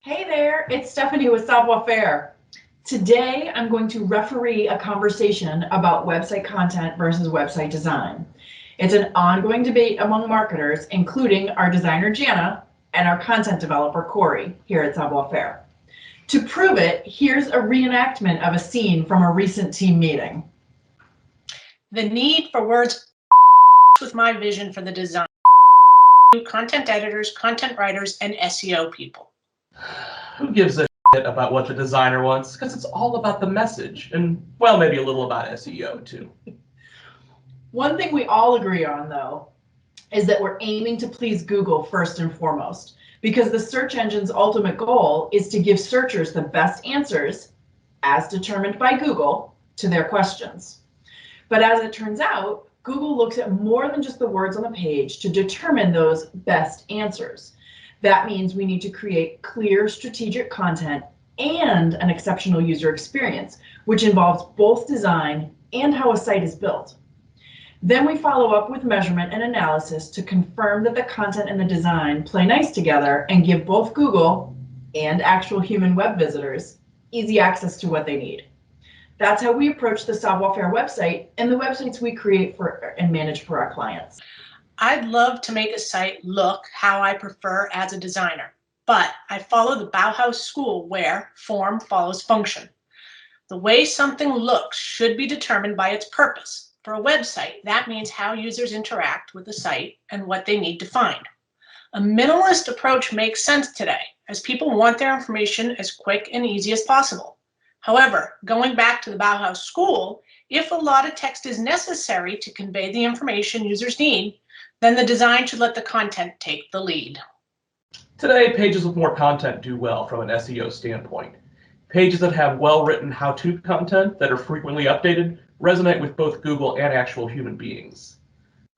Hey there, it's Stephanie with Savoir Faire. Today, I'm going to referee a conversation about website content versus website design. It's an ongoing debate among marketers, including our designer Jana and our content developer Corey here at Savoir Faire. To prove it, here's a reenactment of a scene from a recent team meeting. The need for words with my vision for the design. Content editors, content writers, and SEO people. Who gives a shit about what the designer wants? Because it's all about the message and, well, maybe a little about SEO too. One thing we all agree on, though, is that we're aiming to please Google first and foremost, because the search engine's ultimate goal is to give searchers the best answers, as determined by Google, to their questions. But as it turns out, Google looks at more than just the words on the page to determine those best answers. That means we need to create clear strategic content and an exceptional user experience, which involves both design and how a site is built. Then we follow up with measurement and analysis to confirm that the content and the design play nice together and give both Google and actual human web visitors easy access to what they need. That's how we approach the Savoir Faire website and the websites we create for and manage for our clients. I'd love to make a site look how I prefer as a designer, but I follow the Bauhaus school where form follows function. The way something looks should be determined by its purpose. For a website, that means how users interact with the site and what they need to find. A minimalist approach makes sense today, as people want their information as quick and easy as possible. However, going back to the Bauhaus school, if a lot of text is necessary to convey the information users need, then the design should let the content take the lead. Today, pages with more content do well from an SEO standpoint. Pages that have well-written how-to content that are frequently updated resonate with both Google and actual human beings.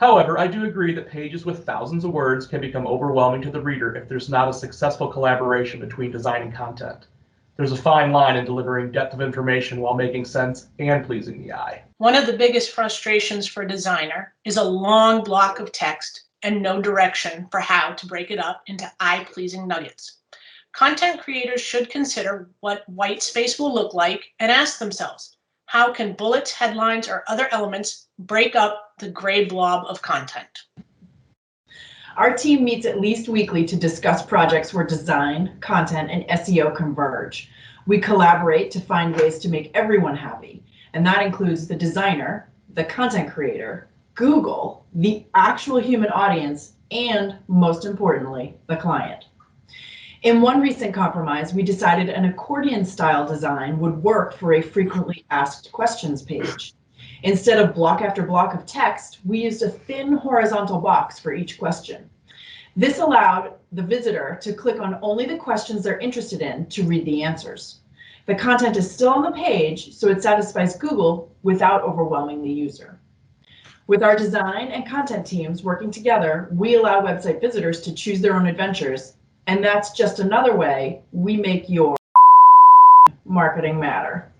However, I do agree that pages with thousands of words can become overwhelming to the reader if there's not a successful collaboration between design and content. There's a fine line in delivering depth of information while making sense and pleasing the eye. One of the biggest frustrations for a designer is a long block of text and no direction for how to break it up into eye-pleasing nuggets. Content creators should consider what white space will look like and ask themselves, how can bullets, headlines, or other elements break up the gray blob of content? Our team meets at least weekly to discuss projects where design, content, and SEO converge. We collaborate to find ways to make everyone happy, and that includes the designer, the content creator, Google, the actual human audience, and most importantly, the client. In one recent compromise, we decided an accordion-style design would work for a frequently asked questions page. Instead of block after block of text, we used a thin horizontal box for each question. This allowed the visitor to click on only the questions they're interested in to read the answers. The content is still on the page, so it satisfies Google without overwhelming the user. With our design and content teams working together, we allow website visitors to choose their own adventures, and that's just another way we make your marketing matter.